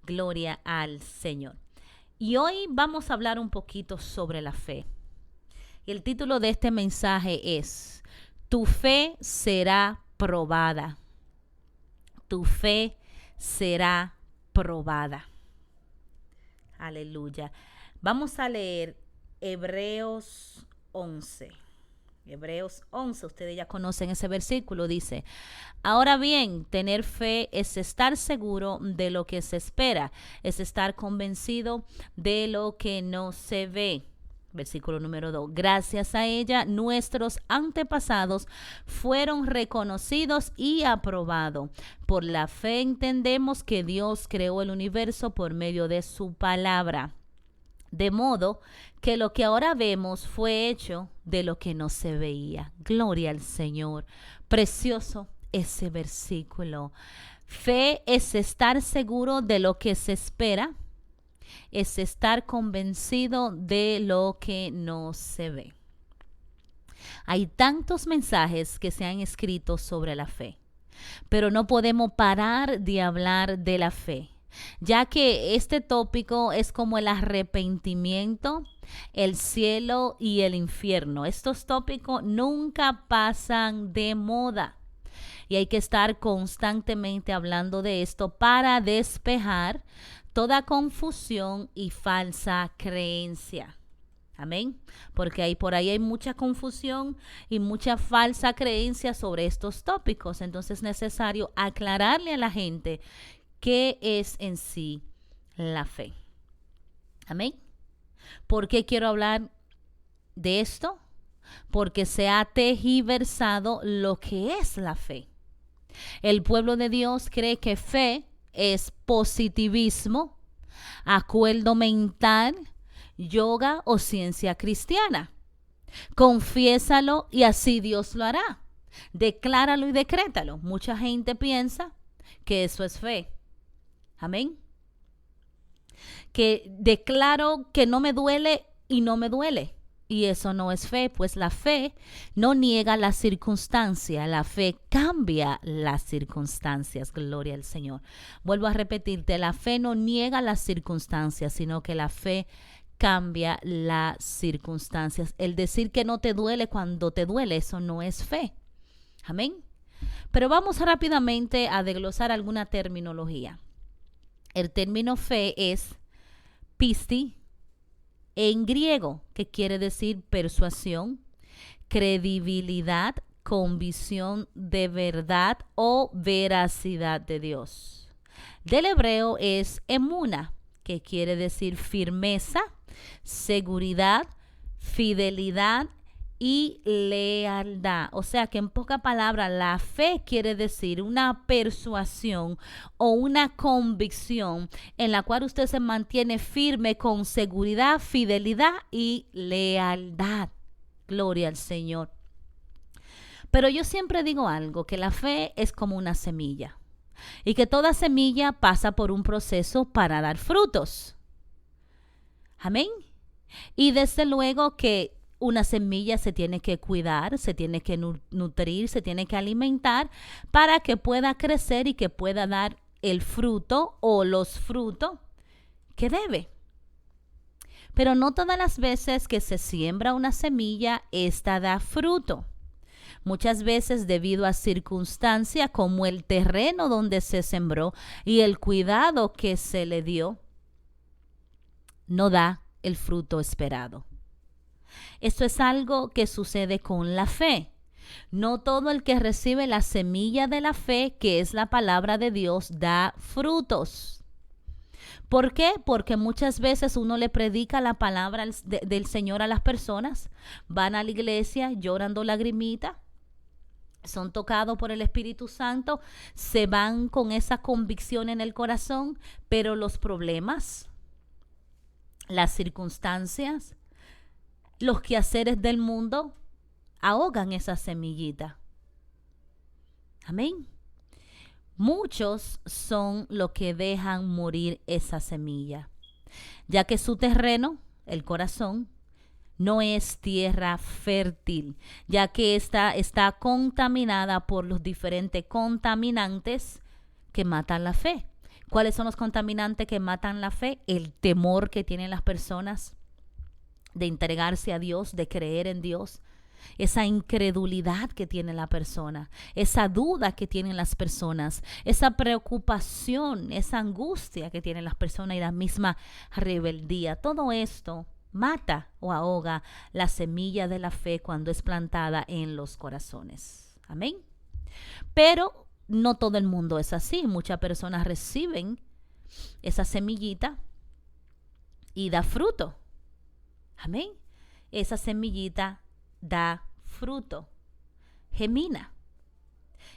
Gloria al Señor. Y hoy vamos a hablar un poquito sobre la fe. Y el título de este mensaje es: Tu fe será probada. Tu fe será probada. Aleluya. Vamos a leer Hebreos 11. Hebreos 11, ustedes ya conocen ese versículo, dice: Ahora bien, tener fe es estar seguro de lo que se espera, es estar convencido de lo que no se ve. Versículo número 2. Gracias a ella, nuestros antepasados fueron reconocidos y aprobados. Por la fe entendemos que Dios creó el universo por medio de su palabra. De modo que lo que ahora vemos fue hecho de lo que no se veía. Gloria al Señor. Precioso ese versículo. Fe es estar seguro de lo que se espera, es estar convencido de lo que no se ve. Hay tantos mensajes que se han escrito sobre la fe, pero no podemos parar de hablar de la fe, ya que este tópico es como el arrepentimiento, el cielo y el infierno. Estos tópicos nunca pasan de moda y hay que estar constantemente hablando de esto para despejar toda confusión y falsa creencia. Amén. Porque por ahí hay mucha confusión y mucha falsa creencia sobre estos tópicos. Entonces es necesario aclararle a la gente qué es en sí la fe. Amén. ¿Por qué quiero hablar de esto? Porque se ha tergiversado lo que es la fe. El pueblo de Dios cree que fe es positivismo, acuerdo mental, yoga o ciencia cristiana. Confiésalo y así Dios lo hará. Decláralo y decrétalo. Mucha gente piensa que eso es fe. Amén. Que declaro que no me duele y no me duele. Y eso no es fe, pues la fe no niega la circunstancia, la fe cambia las circunstancias, gloria al Señor. Vuelvo a repetirte, la fe no niega las circunstancias, sino que la fe cambia las circunstancias. El decir que no te duele cuando te duele, eso no es fe. Amén. Pero vamos rápidamente a desglosar alguna terminología. El término fe es pisti, en griego, que quiere decir persuasión, credibilidad, convicción de verdad o veracidad de Dios. Del hebreo es emuna, que quiere decir firmeza, seguridad, fidelidad y lealtad. O sea que en pocas palabras, la fe quiere decir una persuasión o una convicción en la cual usted se mantiene firme con seguridad, fidelidad y lealtad. Gloria al Señor. Pero yo siempre digo algo, que la fe es como una semilla y que toda semilla pasa por un proceso para dar frutos. Amén. Y desde luego que una semilla se tiene que cuidar, se tiene que nutrir, se tiene que alimentar para que pueda crecer y que pueda dar el fruto o los frutos que debe. Pero no todas las veces que se siembra una semilla, esta da fruto. Muchas veces debido a circunstancias como el terreno donde se sembró y el cuidado que se le dio, no da el fruto esperado. Esto es algo que sucede con la fe. No todo el que recibe la semilla de la fe, que es la palabra de Dios, da frutos. ¿Por qué? Porque muchas veces uno le predica la palabra del Señor a las personas, van a la iglesia llorando lagrimita, son tocados por el Espíritu Santo, se van con esa convicción en el corazón, pero los problemas, las circunstancias, los quehaceres del mundo ahogan esa semillita. Amén. Muchos son los que dejan morir esa semilla, ya que su terreno, el corazón, no es tierra fértil, ya que está contaminada por los diferentes contaminantes que matan la fe. ¿Cuáles son los contaminantes que matan la fe? El temor que tienen las personas de entregarse a Dios, de creer en Dios. Esa incredulidad que tiene la persona, esa duda que tienen las personas, esa preocupación, esa angustia que tienen las personas y la misma rebeldía. Todo esto mata o ahoga la semilla de la fe cuando es plantada en los corazones. Amén. Pero no todo el mundo es así. Muchas personas reciben esa semillita y da fruto. Amén. Esa semillita da fruto, gemina.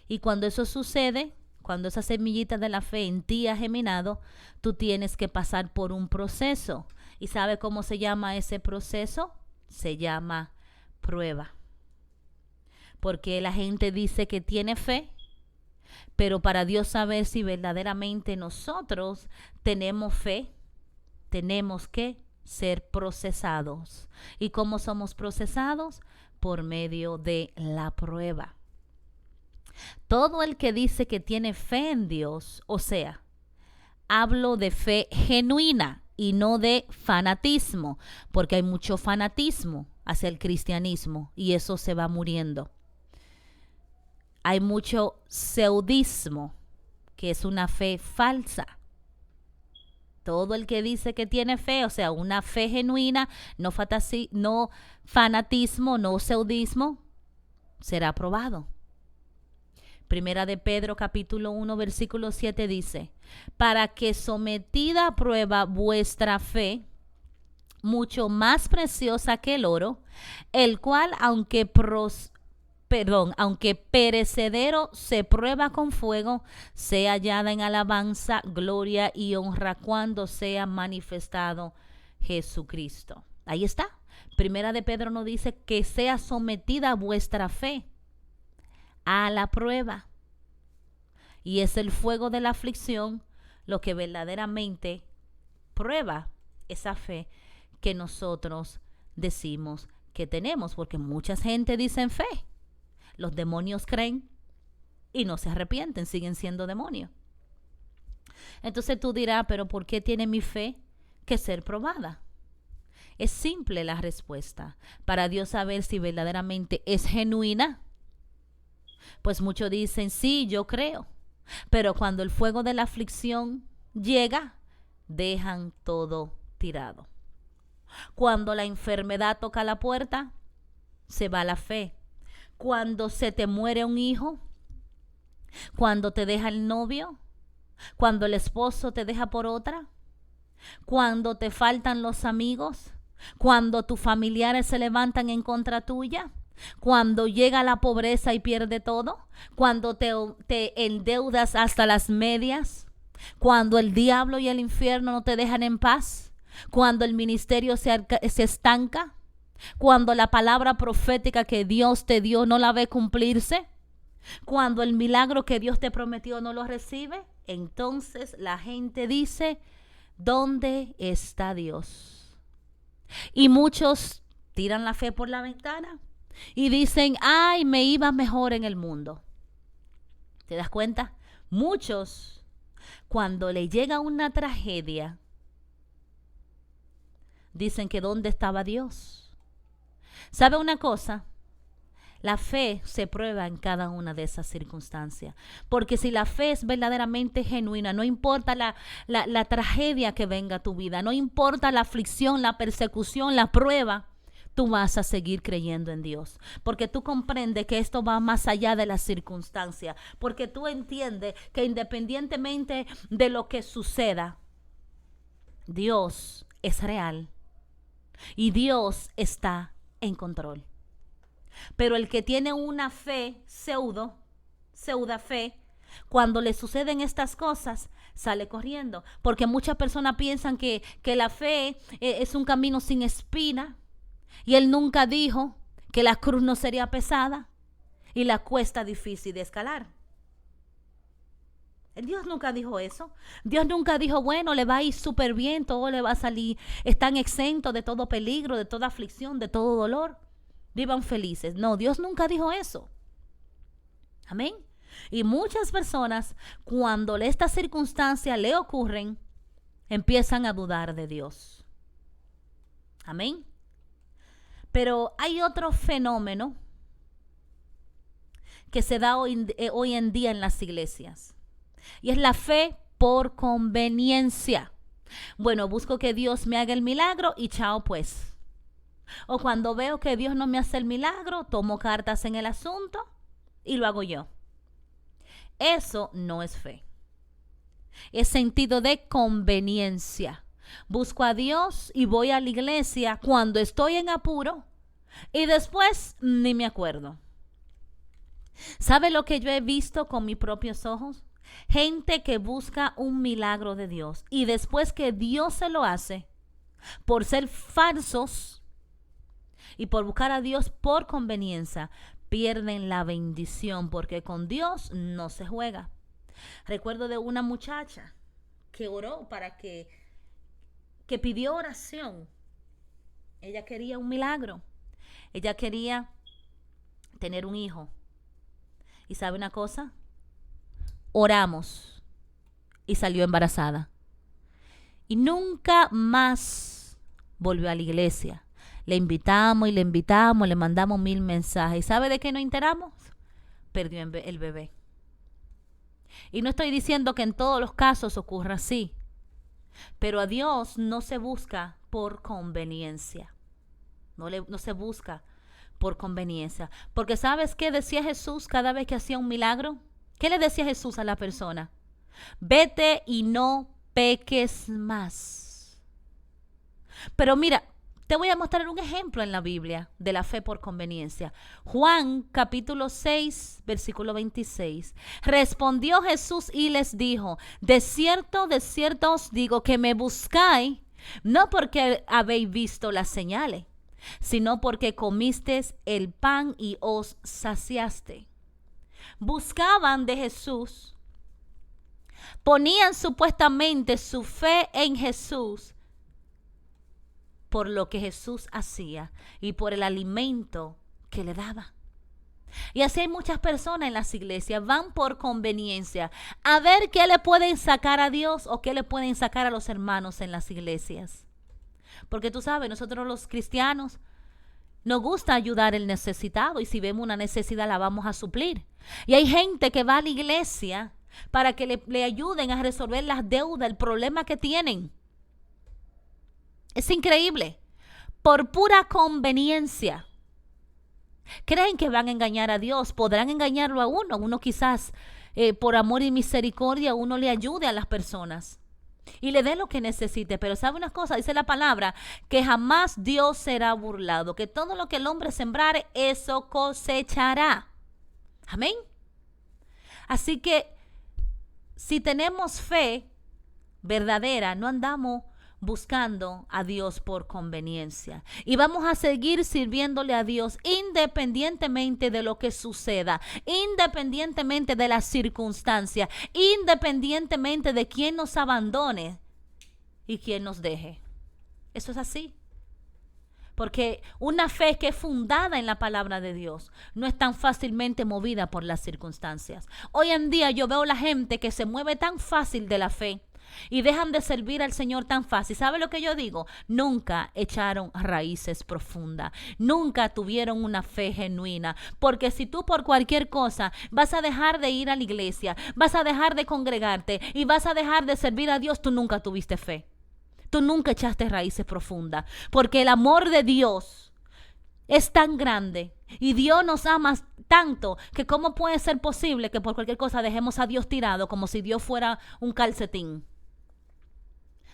Y cuando eso sucede, cuando esa semillita de la fe en ti ha geminado, tú tienes que pasar por un proceso. ¿Y sabe cómo se llama ese proceso? Se llama prueba. Porque la gente dice que tiene fe, pero para Dios saber si verdaderamente nosotros tenemos fe, tenemos que ser procesados. ¿Y cómo somos procesados? Por medio de la prueba. Todo el que dice que tiene fe en Dios, o sea, hablo de fe genuina y no de fanatismo, porque hay mucho fanatismo hacia el cristianismo y eso se va muriendo. Hay mucho pseudismo, que es una fe falsa. Todo el que dice que tiene fe, o sea, una fe genuina, no fanatismo, no pseudismo, será aprobado. Primera de Pedro, capítulo 1, versículo 7 dice, para que sometida a prueba vuestra fe, mucho más preciosa que el oro, el cual, aunque perecedero se prueba con fuego, sea hallada en alabanza, gloria y honra cuando sea manifestado Jesucristo. Ahí está. Primera de Pedro nos dice que sea sometida vuestra fe a la prueba. Y es el fuego de la aflicción lo que verdaderamente prueba esa fe que nosotros decimos que tenemos, porque mucha gente dice fe. Los demonios creen y no se arrepienten, siguen siendo demonios. Entonces tú dirás, pero ¿por qué tiene mi fe que ser probada? Es simple la respuesta. Para Dios saber si verdaderamente es genuina, pues muchos dicen, sí, yo creo. Pero cuando el fuego de la aflicción llega, dejan todo tirado. Cuando la enfermedad toca la puerta, se va la fe. Cuando se te muere un hijo, cuando te deja el novio, cuando el esposo te deja por otra, cuando te faltan los amigos, cuando tus familiares se levantan en contra tuya, cuando llega la pobreza y pierde todo, cuando te endeudas hasta las medias, cuando el diablo y el infierno no te dejan en paz, cuando el ministerio se estanca, cuando la palabra profética que Dios te dio no la ve cumplirse, cuando el milagro que Dios te prometió no lo recibe, entonces la gente dice, ¿dónde está Dios? Y muchos tiran la fe por la ventana y dicen, ay, me iba mejor en el mundo. ¿Te das cuenta? Muchos, cuando le llega una tragedia, dicen que ¿dónde estaba Dios? ¿Sabe una cosa? La fe se prueba en cada una de esas circunstancias. Porque si la fe es verdaderamente genuina, no importa la tragedia que venga a tu vida, no importa la aflicción, la persecución, la prueba, tú vas a seguir creyendo en Dios. Porque tú comprendes que esto va más allá de las circunstancias. Porque tú entiendes que independientemente de lo que suceda, Dios es real. Y Dios está en control. Pero el que tiene una fe pseuda fe, cuando le suceden estas cosas, sale corriendo. Porque muchas personas piensan que la fe es un camino sin espina. Y Él nunca dijo que la cruz no sería pesada y la cuesta difícil de escalar. Dios nunca dijo eso. Dios nunca dijo, bueno, le va a ir súper bien, todo le va a salir, están exentos de todo peligro, de toda aflicción, de todo dolor. Vivan felices. No, Dios nunca dijo eso. Amén. Y muchas personas, cuando estas circunstancias le ocurren, empiezan a dudar de Dios. Amén. Pero hay otro fenómeno que se da hoy en día en las iglesias. Y es la fe por conveniencia. Bueno, busco que Dios me haga el milagro y chao pues. O cuando veo que Dios no me hace el milagro, tomo cartas en el asunto y lo hago yo. Eso no es fe. Es sentido de conveniencia. Busco a Dios y voy a la iglesia cuando estoy en apuro y después ni me acuerdo. ¿Sabe lo que yo he visto con mis propios ojos? Gente que busca un milagro de Dios y después que Dios se lo hace, por ser falsos y por buscar a Dios por conveniencia, pierden la bendición porque con Dios no se juega. Recuerdo de una muchacha que oró que pidió oración. Ella quería un milagro. Ella quería tener un hijo. ¿Y sabe una cosa? Oramos y salió embarazada. Y nunca más volvió a la iglesia. Le invitamos, le mandamos 1000 mensajes. ¿Y sabe de qué nos enteramos? Perdió el bebé. Y no estoy diciendo que en todos los casos ocurra así. Pero a Dios no se busca por conveniencia. No se busca por conveniencia. Porque ¿sabes qué decía Jesús cada vez que hacía un milagro? ¿Qué le decía Jesús a la persona? Vete y no peques más. Pero mira, te voy a mostrar un ejemplo en la Biblia de la fe por conveniencia. Juan capítulo 6, versículo 26. Respondió Jesús y les dijo, de cierto os digo que me buscáis, no porque habéis visto las señales, sino porque comisteis el pan y os saciaste. Buscaban de Jesús, ponían supuestamente su fe en Jesús por lo que Jesús hacía y por el alimento que le daba. Y así hay muchas personas en las iglesias, van por conveniencia a ver qué le pueden sacar a Dios o qué le pueden sacar a los hermanos en las iglesias. Porque tú sabes, nosotros los cristianos nos gusta ayudar al necesitado y si vemos una necesidad la vamos a suplir. Y hay gente que va a la iglesia para que le ayuden a resolver las deudas, el problema que tienen. Es increíble. Por pura conveniencia. Creen que van a engañar a Dios. Podrán engañarlo a uno. Uno quizás por amor y misericordia uno le ayude a las personas y le dé lo que necesite. Pero ¿sabe una cosa? Dice la palabra que jamás Dios será burlado. Que todo lo que el hombre sembrare, eso cosechará. Amén. Así que si tenemos fe verdadera, no andamos buscando a Dios por conveniencia. Y vamos a seguir sirviéndole a Dios independientemente de lo que suceda, independientemente de las circunstancias, independientemente de quién nos abandone y quién nos deje. Eso es así. Porque una fe que es fundada en la palabra de Dios no es tan fácilmente movida por las circunstancias. Hoy en día yo veo la gente que se mueve tan fácil de la fe y dejan de servir al Señor tan fácil. ¿Sabe lo que yo digo? Nunca echaron raíces profundas. Nunca tuvieron una fe genuina. Porque si tú por cualquier cosa vas a dejar de ir a la iglesia, vas a dejar de congregarte y vas a dejar de servir a Dios, tú nunca tuviste fe. Tú nunca echaste raíces profundas. Porque el amor de Dios es tan grande y Dios nos ama tanto que cómo puede ser posible que por cualquier cosa dejemos a Dios tirado como si Dios fuera un calcetín.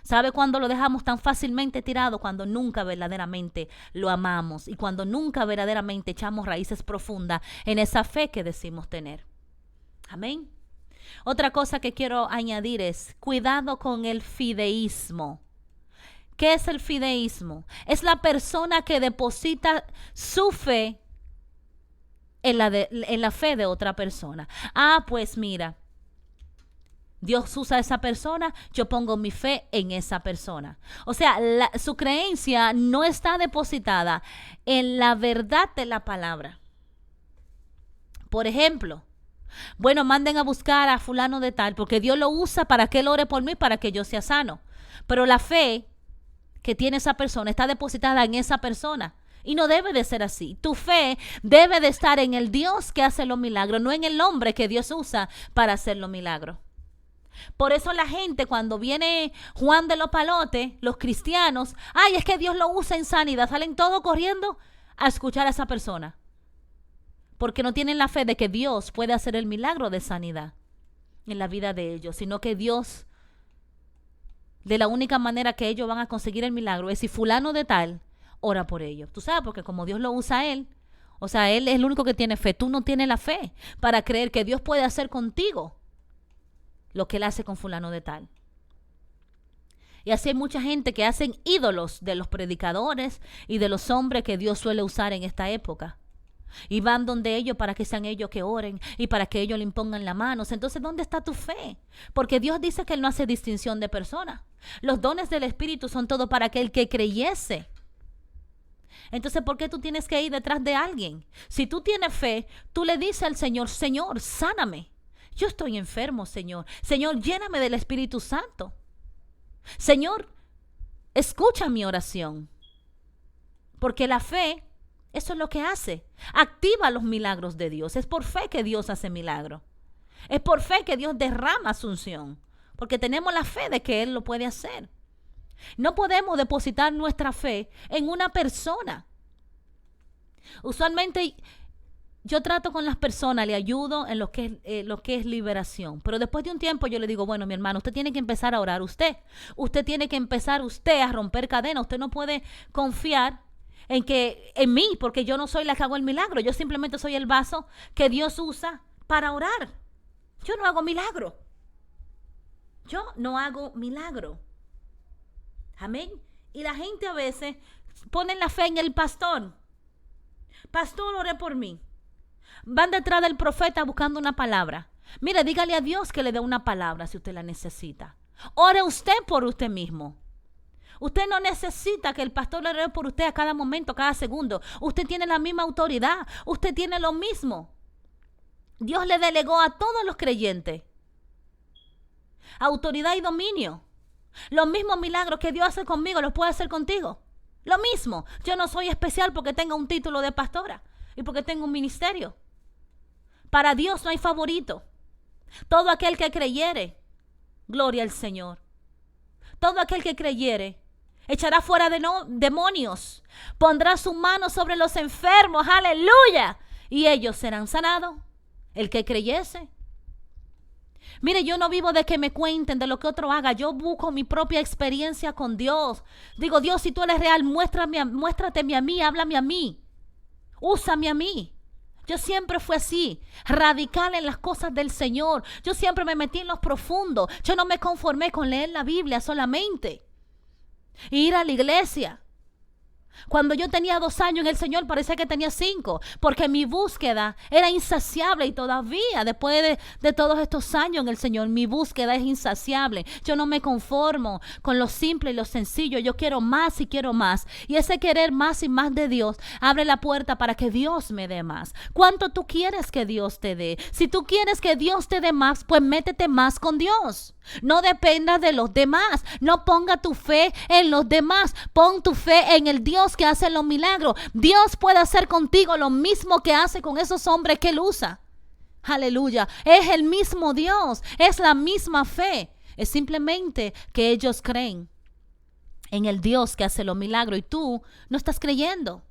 ¿Sabe cuándo lo dejamos tan fácilmente tirado? Cuando nunca verdaderamente lo amamos y cuando nunca verdaderamente echamos raíces profundas en esa fe que decimos tener. Amén. Otra cosa que quiero añadir es cuidado con el fideísmo. ¿Qué es el fideísmo? Es la persona que deposita su fe en la fe de otra persona. Ah, pues mira, Dios usa a esa persona, yo pongo mi fe en esa persona. O sea, su creencia no está depositada en la verdad de la palabra. Por ejemplo, Bueno, manden a buscar a fulano de tal, porque Dios lo usa para que él ore por mí, para que yo sea sano. Pero la fe que tiene esa persona está depositada en esa persona. Y no debe de ser así. Tu fe debe de estar en el Dios que hace los milagros, no en el hombre que Dios usa para hacer los milagros. Por eso la gente, cuando viene Juan de los Palotes, los cristianos, ay, es que Dios lo usa en sanidad, salen todos corriendo a escuchar a esa persona. Porque no tienen la fe de que Dios puede hacer el milagro de sanidad en la vida de ellos, sino que Dios, de la única manera que ellos van a conseguir el milagro es si fulano de tal ora por ellos. Tú sabes, porque como Dios lo usa a él, o sea, él es el único que tiene fe. Tú no tienes la fe para creer que Dios puede hacer contigo lo que él hace con fulano de tal. Y así hay mucha gente que hacen ídolos de los predicadores y de los hombres que Dios suele usar en esta época. Y van donde ellos para que sean ellos que oren y para que ellos le impongan las manos. Entonces, ¿dónde está tu fe? Porque Dios dice que él no hace distinción de personas. Los dones del Espíritu son todo para aquel que creyese. Entonces, ¿por qué tú tienes que ir detrás de alguien? Si tú tienes fe, tú le dices al Señor, Señor, sáname. Yo estoy enfermo, Señor. Señor, lléname del Espíritu Santo. Señor, escucha mi oración. Porque la fe, eso es lo que hace. Activa los milagros de Dios. Es por fe que Dios hace milagros. Es por fe que Dios derrama su unción. Porque tenemos la fe de que Él lo puede hacer. No podemos depositar nuestra fe en una persona. Usualmente yo trato con las personas, le ayudo en lo que es liberación. Pero después de un tiempo yo le digo, bueno, mi hermano, usted tiene que empezar a orar usted. Usted tiene que empezar usted a romper cadenas. Usted no puede confiar en mí, porque yo no soy la que hago el milagro. Yo simplemente soy el vaso que Dios usa para orar. Yo no hago milagro. Yo no hago milagro. Amén. Y la gente a veces pone la fe en el pastor. Pastor, ore por mí. Van detrás del profeta buscando una palabra. Mire, dígale a Dios que le dé una palabra si usted la necesita. Ore usted por usted mismo. Usted no necesita que el pastor le ore por usted a cada momento, cada segundo. Usted tiene la misma autoridad. Usted tiene lo mismo. Dios le delegó a todos los creyentes autoridad y dominio. Los mismos milagros que Dios hace conmigo los puede hacer contigo. Lo mismo. Yo no soy especial porque tenga un título de pastora y porque tengo un ministerio. Para Dios no hay favorito. Todo aquel que creyere, gloria al Señor. Todo aquel que creyere echará fuera demonios, pondrá su mano sobre los enfermos, aleluya, y ellos serán sanados. El que creyese. Mire, yo no vivo de que me cuenten de lo que otro haga. Yo busco mi propia experiencia con Dios. Digo, Dios, si tú eres real, muéstrateme a mí, háblame a mí. Úsame a mí. Yo siempre fui así, radical en las cosas del Señor. Yo siempre me metí en los profundos. Yo no me conformé con leer la Biblia solamente. Y ir a la iglesia. Cuando yo tenía 2 años en el Señor, parecía que tenía 5, porque mi búsqueda era insaciable y todavía, después de todos estos años en el Señor, mi búsqueda es insaciable. Yo no me conformo con lo simple y lo sencillo. Yo quiero más y quiero más. Y ese querer más y más de Dios abre la puerta para que Dios me dé más. ¿Cuánto tú quieres que Dios te dé? Si tú quieres que Dios te dé más, pues métete más con Dios. No dependa de los demás. No ponga tu fe en los demás. Pon tu fe en el Dios que hace los milagros. Dios puede hacer contigo lo mismo que hace con esos hombres que Él usa. Aleluya. Es el mismo Dios. Es la misma fe. Es simplemente que ellos creen en el Dios que hace los milagros y tú no estás creyendo.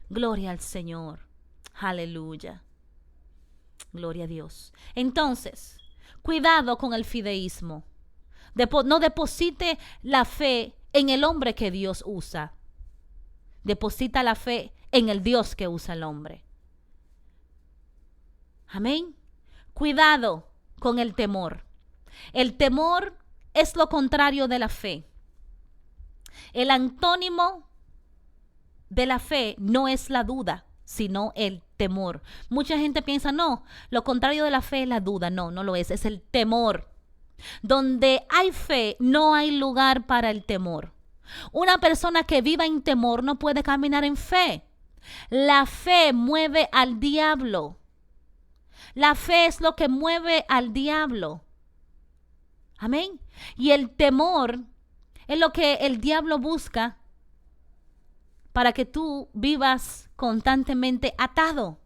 Gloria al Señor. Aleluya. Gloria a Dios. Entonces, cuidado con el fideísmo. No deposite la fe en el hombre que Dios usa. Deposita la fe en el Dios que usa el hombre. Amén. Cuidado con el temor. El temor es lo contrario de la fe. El antónimo de la fe no es la duda, sino el temor. Mucha gente piensa, no, lo contrario de la fe es la duda. No, no lo es el temor. Donde hay fe, no hay lugar para el temor. Una persona que viva en temor no puede caminar en fe. La fe mueve al diablo. La fe es lo que mueve al diablo. Amén. Y el temor es lo que el diablo busca para que tú vivas constantemente atado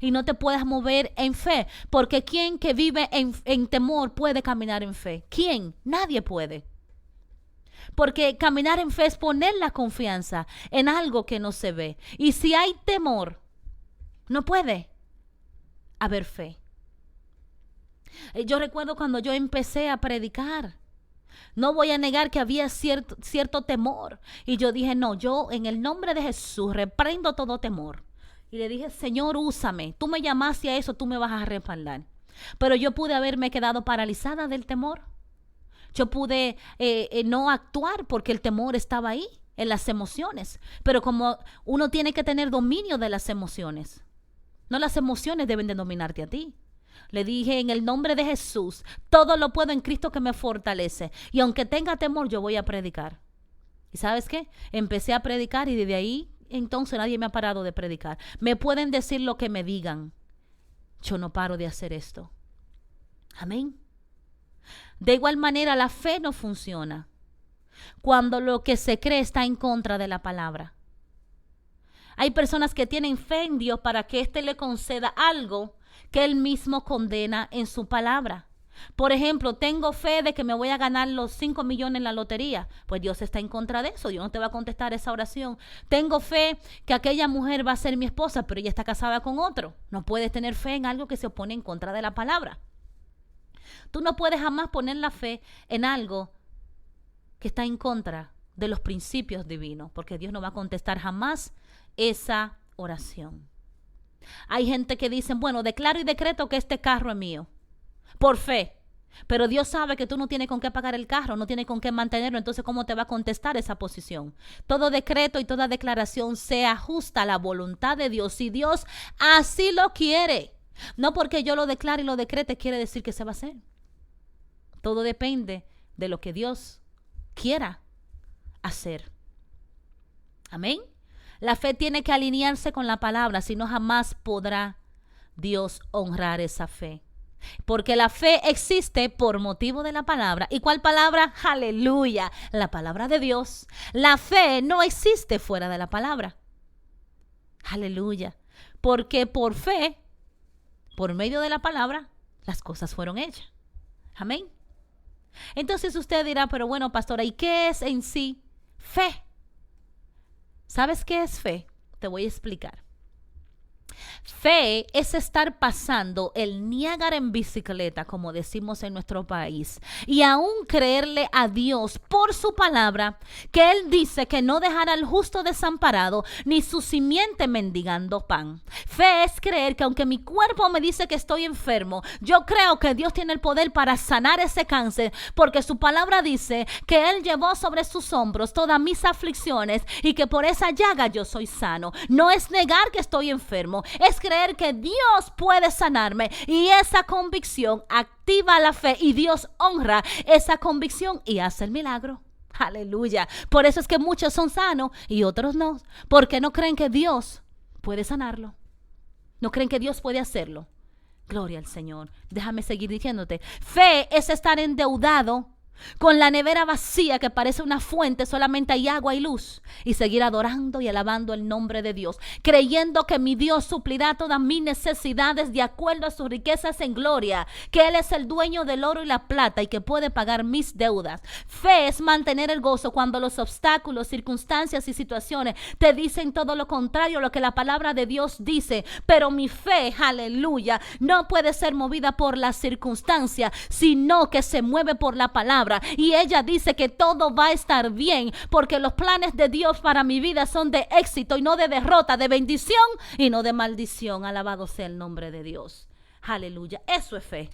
y no te puedas mover en fe. Porque ¿quién que vive en temor puede caminar en fe? ¿Quién? Nadie puede. Porque caminar en fe es poner la confianza en algo que no se ve. Y si hay temor, no puede haber fe. Yo recuerdo cuando yo empecé a predicar. No voy a negar que había cierto temor. Y yo dije, no, yo en el nombre de Jesús reprendo todo temor. Y le dije, Señor, úsame. Tú me llamaste a eso, tú me vas a respaldar. Pero yo pude haberme quedado paralizada del temor. Yo pude no actuar porque el temor estaba ahí, en las emociones. Pero como uno tiene que tener dominio de las emociones. No las emociones deben de dominarte a ti. Le dije, en el nombre de Jesús, todo lo puedo en Cristo que me fortalece. Y aunque tenga temor, yo voy a predicar. ¿Y sabes qué? Empecé a predicar y desde ahí, entonces nadie me ha parado de predicar. Me pueden decir lo que me digan. Yo no paro de hacer esto. Amén. De igual manera, la fe no funciona cuando lo que se cree está en contra de la palabra. Hay personas que tienen fe en Dios para que éste le conceda algo que él mismo condena en su palabra. Por ejemplo, tengo fe de que me voy a ganar los 5 millones en la lotería. Pues Dios está en contra de eso. Dios no te va a contestar esa oración. Tengo fe que aquella mujer va a ser mi esposa, pero ella está casada con otro. No puedes tener fe en algo que se opone en contra de la palabra. Tú no puedes jamás poner la fe en algo que está en contra de los principios divinos, porque Dios no va a contestar jamás esa oración. Hay gente que dice, bueno, declaro y decreto que este carro es mío, por fe. Pero Dios sabe que tú no tienes con qué pagar el carro, no tienes con qué mantenerlo, entonces ¿cómo te va a contestar esa posición? Todo decreto y toda declaración se ajusta a la voluntad de Dios, si Dios así lo quiere. No porque yo lo declare y lo decrete quiere decir que se va a hacer. Todo depende de lo que Dios quiera hacer. Amén. La fe tiene que alinearse con la palabra, si no jamás podrá Dios honrar esa fe. Porque la fe existe por motivo de la palabra. ¿Y cuál palabra? Aleluya, la palabra de Dios. La fe no existe fuera de la palabra. Aleluya. Porque por fe, por medio de la palabra, las cosas fueron hechas. Amén. Entonces usted dirá, pero bueno, pastora, ¿y qué es en sí fe? ¿Sabes qué es fe? Te voy a explicar. Fe es estar pasando el Niágara en bicicleta, como decimos en nuestro país, y aún creerle a Dios por su palabra, que Él dice que no dejará al justo desamparado, ni su simiente mendigando pan. Fe es creer que aunque mi cuerpo me dice que estoy enfermo, yo creo que Dios tiene el poder para sanar ese cáncer, porque su palabra dice que Él llevó sobre sus hombros todas mis aflicciones y que por esa llaga yo soy sano. No es negar que estoy enfermo, es creer que Dios puede sanarme, y esa convicción activa la fe y Dios honra esa convicción y hace el milagro. Aleluya. Por eso es que muchos son sanos y otros no, porque no creen que Dios puede sanarlo. No creen que Dios puede hacerlo. Gloria al Señor. Déjame seguir diciéndote. Fe es estar endeudado con la nevera vacía que parece una fuente, solamente hay agua y luz, y seguir adorando y alabando el nombre de Dios, creyendo que mi Dios suplirá todas mis necesidades de acuerdo a sus riquezas en gloria, que Él es el dueño del oro y la plata y que puede pagar mis deudas. Fe es mantener el gozo cuando los obstáculos, circunstancias y situaciones te dicen todo lo contrario a lo que la palabra de Dios dice. Pero mi fe, aleluya, no puede ser movida por las circunstancias, sino que se mueve por la palabra. Y ella dice que todo va a estar bien, porque los planes de Dios para mi vida son de éxito y no de derrota, de bendición y no de maldición. Alabado sea el nombre de Dios. Aleluya. Eso es fe.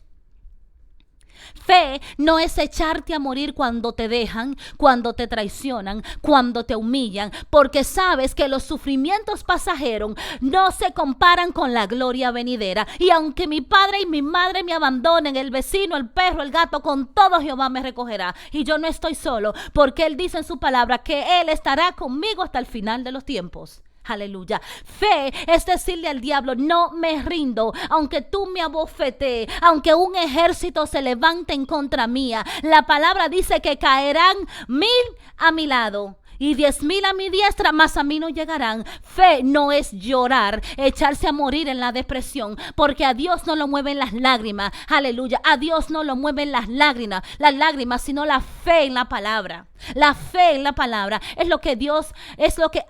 Fe no es echarte a morir cuando te dejan, cuando te traicionan, cuando te humillan, porque sabes que los sufrimientos pasajeros no se comparan con la gloria venidera. Y aunque mi padre y mi madre me abandonen, el vecino, el perro, el gato, con todo Jehová me recogerá. Y yo no estoy solo, porque Él dice en su palabra que Él estará conmigo hasta el final de los tiempos. Aleluya. Fe es decirle al diablo, no me rindo, aunque tú me abofetees, aunque un ejército se levante en contra mía. La palabra dice que caerán 1000 a mi lado y 10,000 a mi diestra, mas a mí no llegarán. Fe no es llorar, echarse a morir en la depresión, porque a Dios no lo mueven las lágrimas. Aleluya. A Dios no lo mueven las lágrimas, sino la fe en la palabra. La fe en la palabra es lo que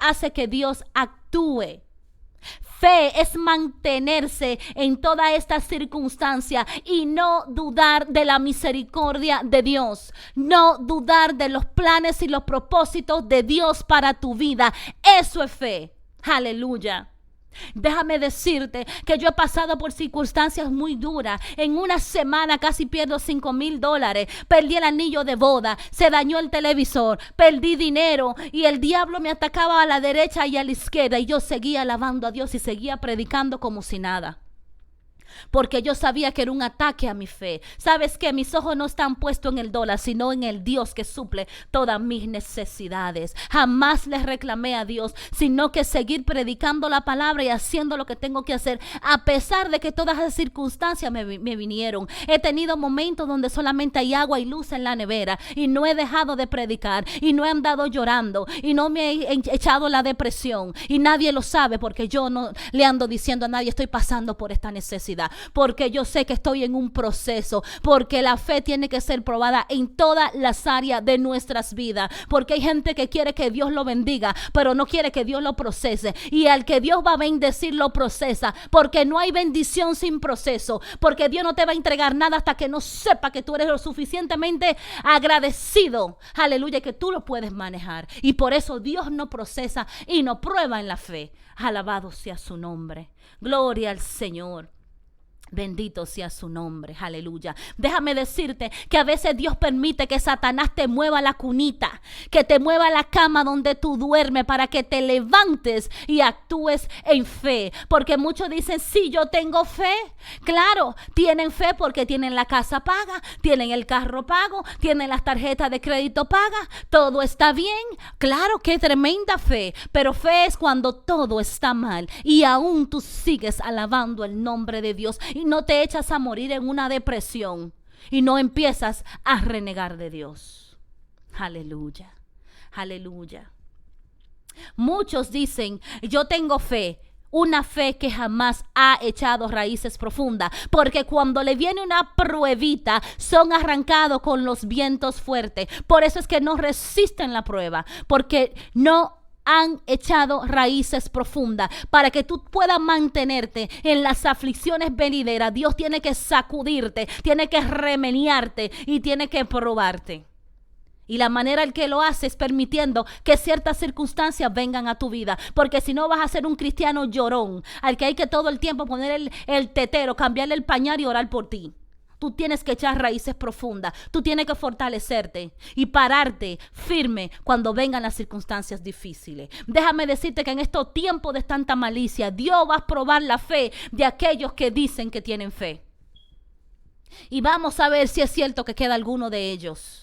hace que Dios actúe. Fe es mantenerse en toda esta circunstancia y no dudar de la misericordia de Dios. No dudar de los planes y los propósitos de Dios para tu vida. Eso es fe. Aleluya. Déjame decirte que yo he pasado por circunstancias muy duras. En una semana casi pierdo $5,000. Perdí el anillo de boda, se dañó el televisor, perdí dinero y el diablo me atacaba a la derecha y a la izquierda y yo seguía alabando a Dios y seguía predicando como si nada. Porque yo sabía que era un ataque a mi fe. ¿Sabes qué? Mis ojos no están puestos en el dólar, sino en el Dios que suple todas mis necesidades. Jamás les reclamé a Dios, sino que seguir predicando la palabra y haciendo lo que tengo que hacer, a pesar de que todas las circunstancias me vinieron. He tenido momentos donde solamente hay agua y luz en la nevera y no he dejado de predicar y no he andado llorando y no me he echado la depresión y nadie lo sabe porque yo no le ando diciendo a nadie estoy pasando por esta necesidad. Porque yo sé que estoy en un proceso, porque la fe tiene que ser probada en todas las áreas de nuestras vidas, porque hay gente que quiere que Dios lo bendiga, pero no quiere que Dios lo procese, y al que Dios va a bendecir lo procesa, porque no hay bendición sin proceso, porque Dios no te va a entregar nada hasta que no sepa que tú eres lo suficientemente agradecido, aleluya, que tú lo puedes manejar, y por eso Dios no procesa y no prueba en la fe. Alabado sea su nombre, gloria al Señor. Bendito sea su nombre, aleluya. Déjame decirte que a veces Dios permite que Satanás te mueva la cunita, que te mueva la cama donde tú duermes para que te levantes y actúes en fe. Porque muchos dicen, sí, yo tengo fe. Claro, tienen fe porque tienen la casa paga, tienen el carro pago, tienen las tarjetas de crédito paga, todo está bien. Claro, qué tremenda fe, pero fe es cuando todo está mal y aún tú sigues alabando el nombre de Dios y no te echas a morir en una depresión y no empiezas a renegar de Dios. Aleluya, aleluya. Muchos dicen, yo tengo fe. Una fe que jamás ha echado raíces profundas, porque cuando le viene una pruebita, son arrancados con los vientos fuertes. Por eso es que no resisten la prueba, porque no han echado raíces profundas. Para que tú puedas mantenerte en las aflicciones venideras, Dios tiene que sacudirte, tiene que remeniarte y tiene que probarte. Y la manera en que lo hace es permitiendo que ciertas circunstancias vengan a tu vida. Porque si no vas a ser un cristiano llorón, al que hay que todo el tiempo poner el tetero, cambiarle el pañal y orar por ti. Tú tienes que echar raíces profundas. Tú tienes que fortalecerte y pararte firme cuando vengan las circunstancias difíciles. Déjame decirte que en estos tiempos de tanta malicia, Dios va a probar la fe de aquellos que dicen que tienen fe. Y vamos a ver si es cierto que queda alguno de ellos.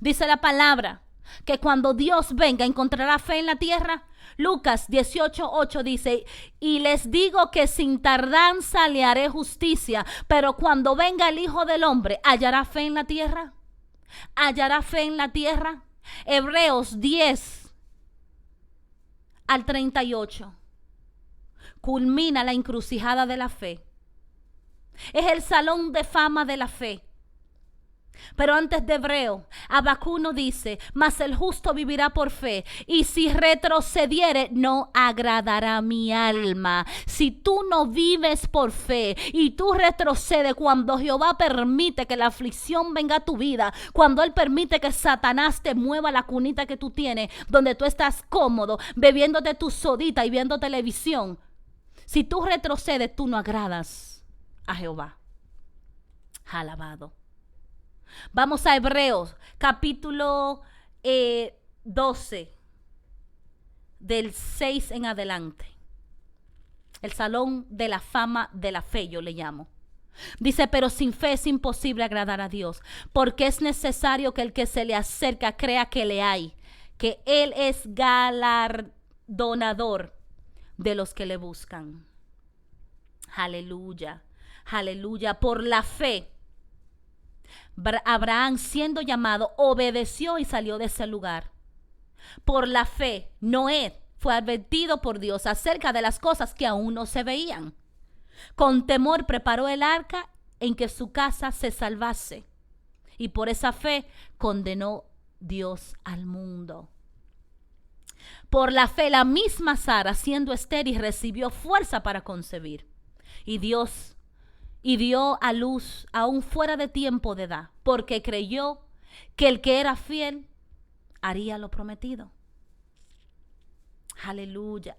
Dice la palabra que cuando Dios venga encontrará fe en la tierra. Lucas 18:8 dice, y les digo que sin tardanza le haré justicia, pero cuando venga el Hijo del Hombre, ¿hallará fe en la tierra? ¿Hallará fe en la tierra? Hebreos 10:38 culmina la encrucijada de la fe. Es el salón de fama de la fe. Pero antes de Hebreo, Habacuc dice, mas el justo vivirá por fe, y si retrocediere, no agradará mi alma. Si tú no vives por fe y tú retrocedes cuando Jehová permite que la aflicción venga a tu vida, cuando Él permite que Satanás te mueva la cunita que tú tienes, donde tú estás cómodo, bebiéndote tu sodita y viendo televisión, si tú retrocedes, tú no agradas a Jehová. Alabado. Vamos a Hebreos, capítulo 12, del 6 en adelante. El salón de la fama de la fe, yo le llamo. Dice, pero sin fe es imposible agradar a Dios, porque es necesario que el que se le acerca crea que le hay, que Él es galardonador de los que le buscan. Aleluya, aleluya. Por la fe, Abraham, siendo llamado, obedeció y salió de ese lugar. Por la fe, Noé fue advertido por Dios acerca de las cosas que aún no se veían. Con temor preparó el arca en que su casa se salvase. Y por esa fe condenó Dios al mundo. Por la fe, la misma Sara, siendo estéril, recibió fuerza para concebir. Y dio a luz aún fuera de tiempo de edad, porque creyó que el que era fiel haría lo prometido. Aleluya.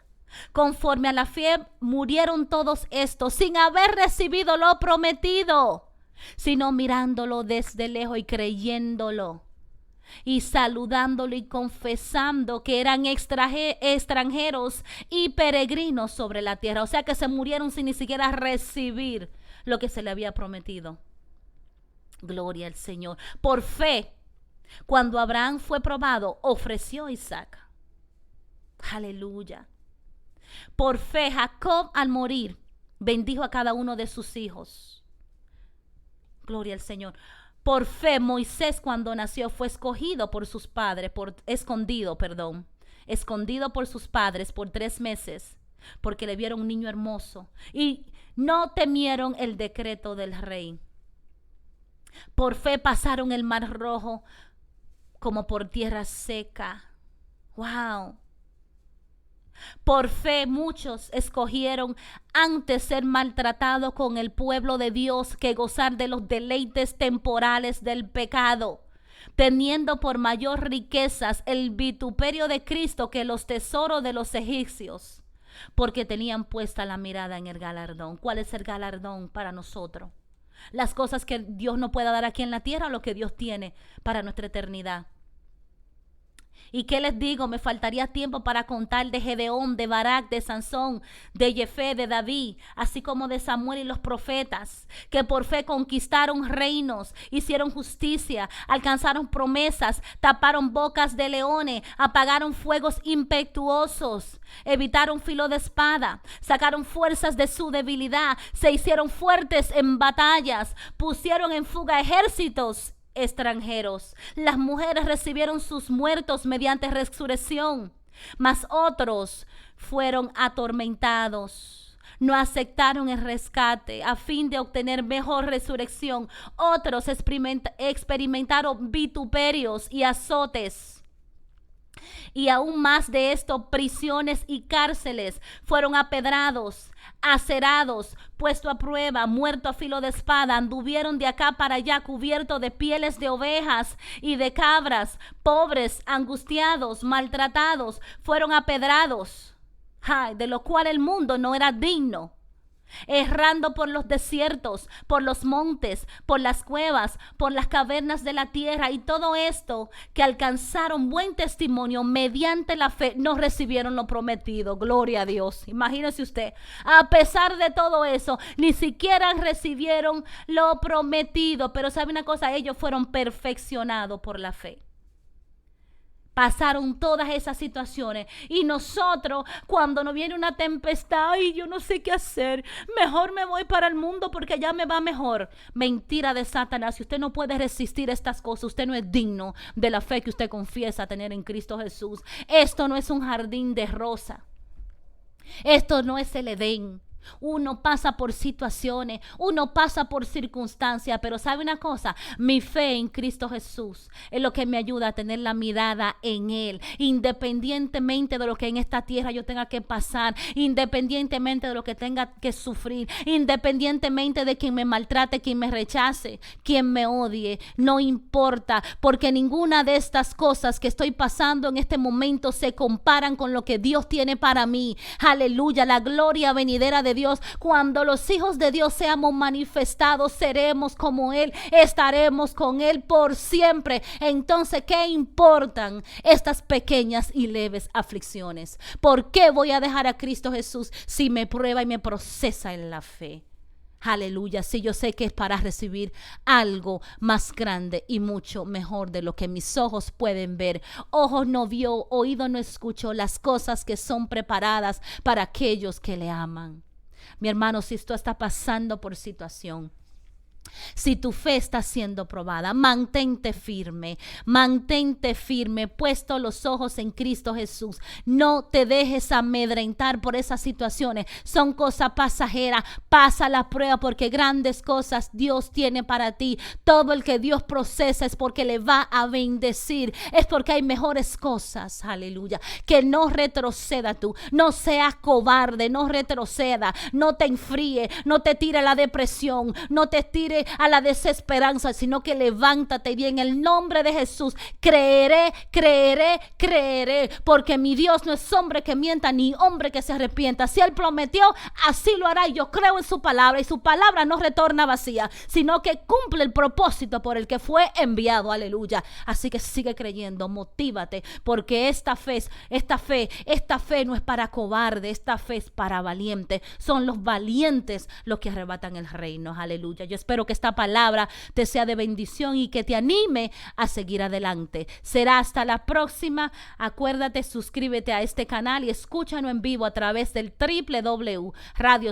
Conforme a la fe murieron todos estos sin haber recibido lo prometido, sino mirándolo desde lejos y creyéndolo y saludándolo y confesando que eran extranjeros y peregrinos sobre la tierra. O sea que se murieron sin ni siquiera recibir lo que se le había prometido. Gloria al Señor. Por fe, cuando Abraham fue probado, ofreció a Isaac. Aleluya. Por fe, Jacob al morir bendijo a cada uno de sus hijos. Gloria al Señor. Por fe, Moisés cuando nació fue escondido por sus padres por 3 meses, porque le vieron un niño hermoso y no temieron el decreto del rey. Por fe pasaron el mar rojo como por tierra seca. Wow. Por fe muchos escogieron antes ser maltratados con el pueblo de Dios que gozar de los deleites temporales del pecado, teniendo por mayor riquezas el vituperio de Cristo que los tesoros de los egipcios, porque tenían puesta la mirada en el galardón. ¿Cuál es el galardón para nosotros? Las cosas que Dios no pueda dar aquí en la tierra, o lo que Dios tiene para nuestra eternidad. ¿Y qué les digo? Me faltaría tiempo para contar de Gedeón, de Barak, de Sansón, de Jefé, de David, así como de Samuel y los profetas, que por fe conquistaron reinos, hicieron justicia, alcanzaron promesas, taparon bocas de leones, apagaron fuegos impetuosos, evitaron filo de espada, sacaron fuerzas de su debilidad, se hicieron fuertes en batallas, pusieron en fuga ejércitos extranjeros. Las mujeres recibieron sus muertos mediante resurrección, mas otros fueron atormentados. No aceptaron el rescate a fin de obtener mejor resurrección. Otros experimentaron vituperios y azotes. Y aún más de esto, prisiones y cárceles, fueron apedrados, acerados, puesto a prueba, muerto a filo de espada, anduvieron de acá para allá cubiertos de pieles de ovejas y de cabras, pobres, angustiados, maltratados, fueron apedrados, de lo cual el mundo no era digno. Errando por los desiertos, por los montes, por las cuevas, por las cavernas de la tierra, y todo esto que alcanzaron buen testimonio mediante la fe, no recibieron lo prometido. Gloria a Dios. Imagínese usted, a pesar de todo eso, ni siquiera recibieron lo prometido. Pero sabe una cosa, ellos fueron perfeccionados por la fe. Pasaron todas esas situaciones, y nosotros, cuando nos viene una tempestad y yo no sé qué hacer, mejor me voy para el mundo porque allá me va mejor. Mentira de Satanás. Si usted no puede resistir estas cosas, usted no es digno de la fe que usted confiesa tener en Cristo Jesús. Esto no es un jardín de rosa. Esto no es el Edén. Uno pasa por situaciones, uno pasa por circunstancias, pero ¿sabe una cosa? Mi fe en Cristo Jesús es lo que me ayuda a tener la mirada en Él, independientemente de lo que en esta tierra yo tenga que pasar, independientemente de lo que tenga que sufrir, independientemente de quien me maltrate, quien me rechace, quien me odie, no importa, porque ninguna de estas cosas que estoy pasando en este momento se comparan con lo que Dios tiene para mí. Aleluya, la gloria venidera de Dios. Cuando los hijos de Dios seamos manifestados, seremos como Él, estaremos con Él por siempre. Entonces, ¿qué importan estas pequeñas y leves aflicciones? ¿Por qué voy a dejar a Cristo Jesús si me prueba y me procesa en la fe? Aleluya, sí, yo sé que es para recibir algo más grande y mucho mejor de lo que mis ojos pueden ver. Ojo no vio, oído no escuchó las cosas que son preparadas para aquellos que le aman. Mi hermano, si esto está pasando por situación, si tu fe está siendo probada, mantente firme, puesto los ojos en Cristo Jesús. No te dejes amedrentar por esas situaciones. Son cosas pasajeras. Pasa la prueba porque grandes cosas Dios tiene para ti. Todo el que Dios procesa es porque le va a bendecir. Es porque hay mejores cosas. Aleluya. Que no retroceda tú. No seas cobarde. No retroceda. No te enfríe. No te tire a la depresión. No te tire a la desesperanza, sino que levántate y en el nombre de Jesús creeré, porque mi Dios no es hombre que mienta ni hombre que se arrepienta. Si Él prometió, así lo hará, y yo creo en su palabra, y su palabra no retorna vacía, sino que cumple el propósito por el que fue enviado. Aleluya. Así que sigue creyendo, motívate, porque esta fe no es para cobarde, esta fe es para valiente. Son los valientes los que arrebatan el reino. Aleluya. Yo espero que esta palabra te sea de bendición y que te anime a seguir adelante. Será hasta la próxima. Acuérdate, suscríbete a este canal y escúchanos en vivo a través del www.radio